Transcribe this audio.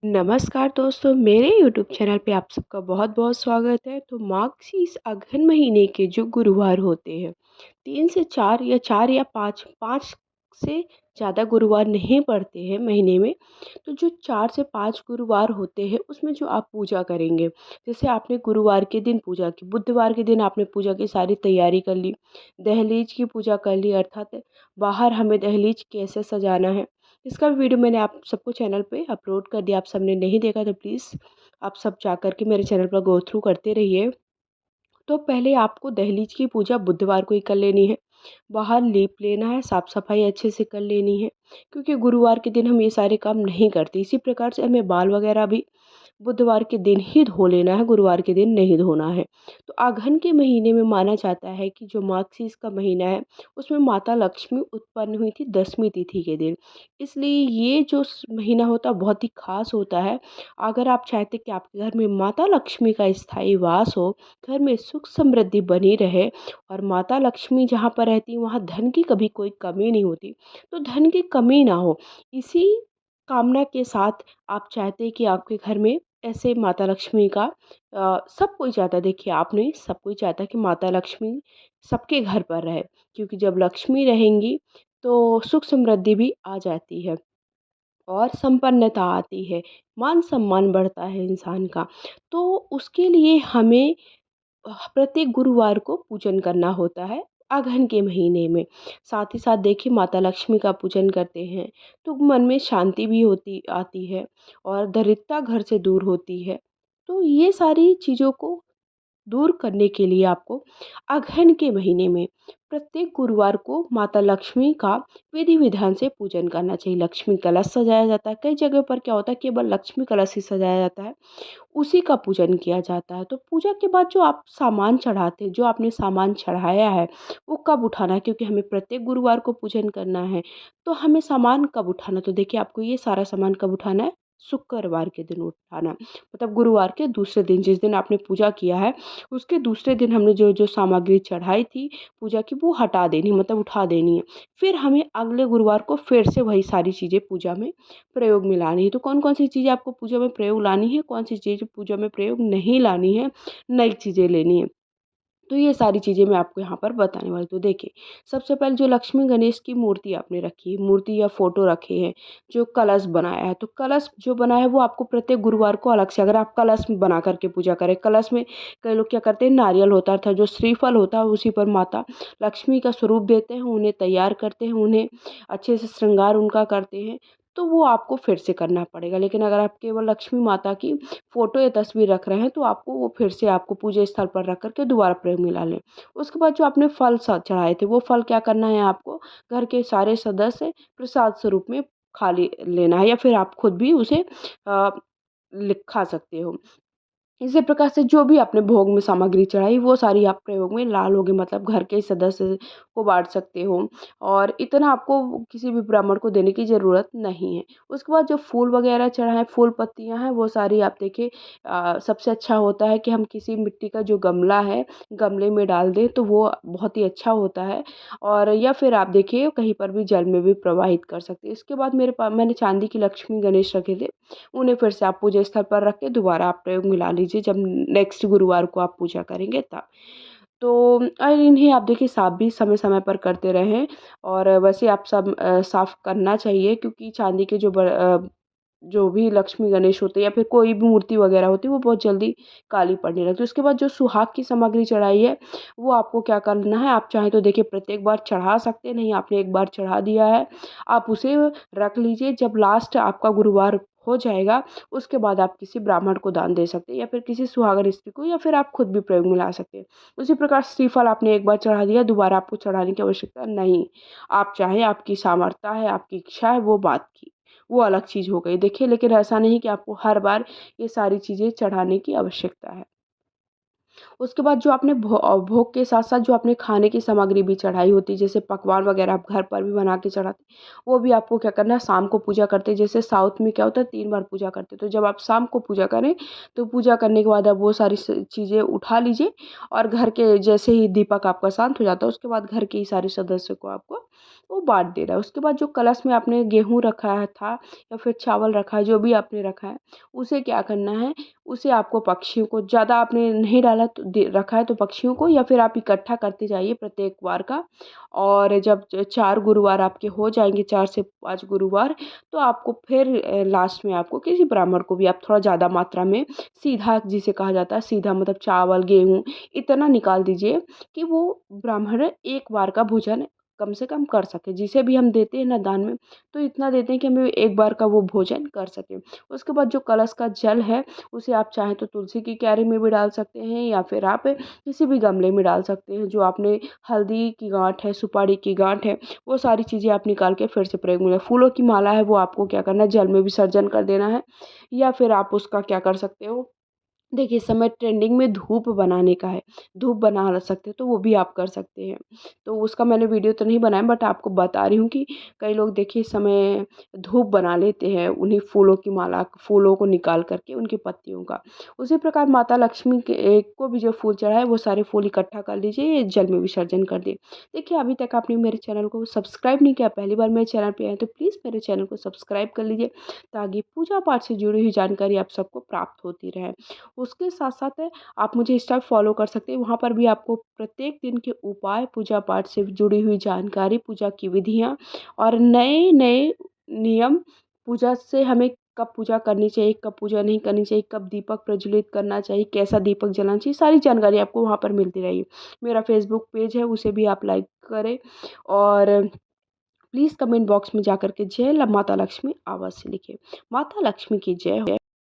नमस्कार दोस्तों, मेरे यूट्यूब चैनल पे आप सबका बहुत-बहुत स्वागत है। तो मार्गशीर्ष अगहन महीने के जो गुरुवार होते हैं, 3 से 4 या 4 या 5 से ज़्यादा गुरुवार नहीं पड़ते हैं महीने में। तो जो 4 से 5 गुरुवार होते हैं, उसमें जो आप पूजा करेंगे, जैसे आपने गुरुवार के दिन पूजा की, बुधवार के दिन आपने पूजा की सारी तैयारी कर ली, दहलीज की पूजा कर ली, अर्थात बाहर हमें दहलीज कैसे सजाना है, इसका वीडियो मैंने आप सबको चैनल पे अपलोड कर दिया। आप सबने नहीं देखा तो प्लीज़ आप सब जा कर के मेरे चैनल पर गो थ्रू करते रहिए। तो पहले आपको दहलीज की पूजा बुधवार को ही कर लेनी है। बाहर लीप लेना है, साफ़ सफाई अच्छे से कर लेनी है, क्योंकि गुरुवार के दिन हम ये सारे काम नहीं करते। इसी प्रकार से हमें बाल वगैरह भी बुधवार के दिन ही धो लेना है, गुरुवार के दिन नहीं धोना है। तो अगहन के महीने में माना जाता है कि जो मार्गशीर्ष का महीना है, उसमें माता लक्ष्मी उत्पन्न हुई थी 10वीं तिथि के दिन। इसलिए ये जो महीना होता है बहुत ही खास होता है। अगर आप चाहते कि आपके घर में माता लक्ष्मी का स्थायी वास हो, घर में सुख समृद्धि बनी रहे और माता लक्ष्मी जहाँ पर रहती है वहाँ धन की कभी कोई कमी नहीं होती, तो धन की कमी ना हो, इसी कामना के साथ आप चाहते हैं कि आपके घर में ऐसे माता लक्ष्मी का सब कोई चाहता है, देखिए आप नहीं, सब कोई चाहता है कि माता लक्ष्मी सबके घर पर रहे, क्योंकि जब लक्ष्मी रहेंगी तो सुख समृद्धि भी आ जाती है और संपन्नता आती है, मान सम्मान बढ़ता है इंसान का। तो उसके लिए हमें प्रत्येक गुरुवार को पूजन करना होता है अगहन के महीने में। साथ ही साथ देखिए माता लक्ष्मी का पूजन करते हैं तो मन में शांति भी होती आती है और दरिद्रता घर से दूर होती है। तो ये सारी चीज़ों को दूर करने के लिए आपको अगहन के महीने में प्रत्येक गुरुवार को माता लक्ष्मी का विधि विधान से पूजन करना चाहिए। लक्ष्मी कलश सजाया जाता है, कई जगह पर क्या होता है केवल लक्ष्मी कलश ही सजाया जाता है, उसी का पूजन किया जाता है। तो पूजा के बाद जो आप सामान चढ़ाते हैं, जो आपने सामान चढ़ाया है, वो कब उठाना है, क्योंकि हमें प्रत्येक गुरुवार को पूजन करना है। तो हमें सामान कब उठाना, तो देखिए आपको ये सारा सामान कब उठाना है, शुक्रवार के दिन उठाना, मतलब गुरुवार के दूसरे दिन, जिस दिन आपने पूजा किया है उसके दूसरे दिन हमने जो जो सामग्री चढ़ाई थी पूजा की, वो हटा देनी, मतलब उठा देनी है। फिर हमें अगले गुरुवार को फिर से वही सारी चीज़ें पूजा में प्रयोग में लानी है। तो कौन कौन सी चीज़ें आपको पूजा में प्रयोग लानी है, कौन सी चीज़ पूजा में प्रयोग नहीं लानी है, नई चीज़ें लेनी है। तो ये सारी चीज़ें मैं आपको यहाँ पर बताने वाली हूँ। तो देखिए, सबसे पहले जो लक्ष्मी गणेश की मूर्ति आपने रखी है, मूर्ति या फ़ोटो रखे हैं, जो कलश बनाया है, तो कलश जो बनाया है वो आपको प्रत्येक गुरुवार को अलग से, अगर आप कलश बना करके पूजा करें, कलश में कई लोग क्या करते हैं, नारियल होता है अर्थात जो श्रीफल होता है उसी पर माता लक्ष्मी का स्वरूप देते हैं, उन्हें तैयार करते हैं, उन्हें अच्छे से श्रृंगार उनका करते हैं, तो वो आपको फिर से करना पड़ेगा। लेकिन अगर आप केवल लक्ष्मी माता की फ़ोटो या तस्वीर रख रहे हैं तो आपको वो फिर से आपको पूजा स्थल पर रख कर के दोबारा प्रयोग में ला लें। उसके बाद जो आपने फल चढ़ाए थे वो फल क्या करना है आपको, घर के सारे सदस्य प्रसाद स्वरूप में लेना है, या फिर आप खुद भी उसे अ, खा सकते हो। इसी प्रकार से जो भी आपने भोग में सामग्री चढ़ाई वो सारी आप प्रयोग में ला लोगे, मतलब घर के सदस्य को बांट सकते हो और इतना आपको किसी भी ब्राह्मण को देने की ज़रूरत नहीं है। उसके बाद जो फूल वगैरह चढ़ाएँ, फूल पत्तियाँ हैं वो सारी आप देखिए, सबसे अच्छा होता है कि हम किसी मिट्टी का जो गमला है, गमले में डाल दें तो वो बहुत ही अच्छा होता है, और या फिर आप देखिए कहीं पर भी जल में भी प्रवाहित कर सकते हैं। इसके बाद मैंने चांदी की लक्ष्मी गणेश रखे थे, उन्हें फिर से आप पूजा स्थल पर रख के दोबारा आप प्रयोग में ला लीजिए जब नेक्स्ट गुरुवार को आप पूजा करेंगे तब। तो और इन्हें आप देखिए साफ़ भी समय-समय पर करते रहें, और वैसे आप सब साफ़ करना चाहिए, क्योंकि चांदी के जो भी लक्ष्मी गणेश होते हैं या फिर कोई भी मूर्ति वगैरह होती है वो बहुत जल्दी काली पड़ने लगती है। उसके बाद जो सुहाग की सामग्री चढ़ाई है वो आपको क्या करना है, आप चाहें तो देखिए प्रत्येक बार चढ़ा सकते हैं, नहीं आपने एक बार चढ़ा दिया है, आप उसे रख लीजिए, जब लास्ट आपका गुरुवार हो जाएगा उसके बाद आप किसी ब्राह्मण को दान दे सकते हैं या फिर किसी सुहागन स्त्री को, या फिर आप खुद भी प्रयोग में ला सकते हैं। उसी प्रकार श्रीफल आपने एक बार चढ़ा दिया, दोबारा आपको चढ़ाने की आवश्यकता नहीं। आप चाहें, आपकी सामर्थ्य है, आपकी इच्छा है, वो बात की, वो अलग चीज़ हो गई। देखिए लेकिन ऐसा नहीं कि आपको हर बार ये सारी चीज़ें चढ़ाने की आवश्यकता है। उसके बाद जो आपने भोग के साथ-साथ जो आपने खाने की सामग्री भी चढ़ाई होती है, जैसे पकवान वगैरह आप घर पर भी बना के चढ़ाते हैं, वो भी आपको क्या करना है, शाम को पूजा करते हैं। जैसे साउथ में क्या होता है 3 बार पूजा करते हैं, तो जब आप शाम को पूजा करें, तो पूजा करने के बाद आप वो सारी चीज़ें उठा लीजिए, और घर के जैसे ही दीपक आपका शांत हो जाता है, उसके बाद घर के ही सारे सदस्यों को आपको वो बाँट देना है। उसके बाद जो कलश में आपने गेहूँ रखा है था या फिर चावल रखा है, जो भी आपने रखा है, उसे क्या करना है, उसे आपको पक्षियों को, ज़्यादा आपने नहीं डाला तो दे रखा है तो पक्षियों को, या फिर आप इकट्ठा करते जाइए प्रत्येक वार का। और जब 4 गुरुवार आपके हो जाएँगे, 4 से 5 गुरुवार, तो आपको फिर लास्ट में आपको किसी ब्राह्मण को भी आप थोड़ा ज़्यादा मात्रा में सीधा, जिसे कहा जाता है सीधा, मतलब चावल, गेहूँ इतना निकाल दीजिए कि वो ब्राह्मण एक बार का भोजन कम से कम कर सके। जिसे भी हम देते हैं ना दान में, तो इतना देते हैं कि हमें एक बार का वो भोजन कर सकें। उसके बाद जो कलश का जल है, उसे आप चाहें तो तुलसी की क्यारी में भी डाल सकते हैं, या फिर आप किसी भी गमले में डाल सकते हैं। जो आपने हल्दी की गांठ है, सुपारी की गांठ है, वो सारी चीज़ें आप निकाल के फिर से प्रयोग में, फूलों की माला है वो आपको क्या करना है, जल में विसर्जन कर देना है। या फिर आप उसका क्या कर सकते हो, देखिए इस समय ट्रेंडिंग में धूप बनाने का है, धूप बना सकते हो तो वो भी आप कर सकते हैं। तो उसका मैंने वीडियो तो नहीं बनाया, बट आपको बता रही हूँ कि कई लोग देखिए इस समय धूप बना लेते हैं उन्हीं फूलों की माला, फूलों को निकाल करके उनकी पत्तियों का। उसी प्रकार माता लक्ष्मी के एक को भी जो फूल चढ़ाए, वो सारे फूल इकट्ठा कर लीजिए, जल में विसर्जन कर दिए। देखिए अभी तक आपने मेरे चैनल को सब्सक्राइब नहीं किया, पहली बार मेरे चैनल पे आए तो प्लीज़ मेरे चैनल को सब्सक्राइब कर लीजिए, ताकि पूजा पाठ से जुड़ी हुई जानकारी आप सबको प्राप्त होती रहे। उसके साथ-साथ आप मुझे इंस्टा पे फ़ॉलो कर सकते हैं, वहाँ पर भी आपको प्रत्येक दिन के उपाय, पूजा पाठ से जुड़ी हुई जानकारी, पूजा की विधियाँ और नए-नए नियम, पूजा से हमें कब पूजा करनी चाहिए, कब पूजा नहीं करनी चाहिए, कब दीपक प्रज्वलित करना चाहिए, कैसा दीपक जलाना चाहिए, सारी जानकारी आपको वहाँ पर मिलती रहेगी। मेरा फ़ेसबुक पेज है, उसे भी आप लाइक करें, और प्लीज़ कमेंट बॉक्स में जाकर के जय ल माता लक्ष्मी अवश्य लिखें। माता लक्ष्मी की जय हो।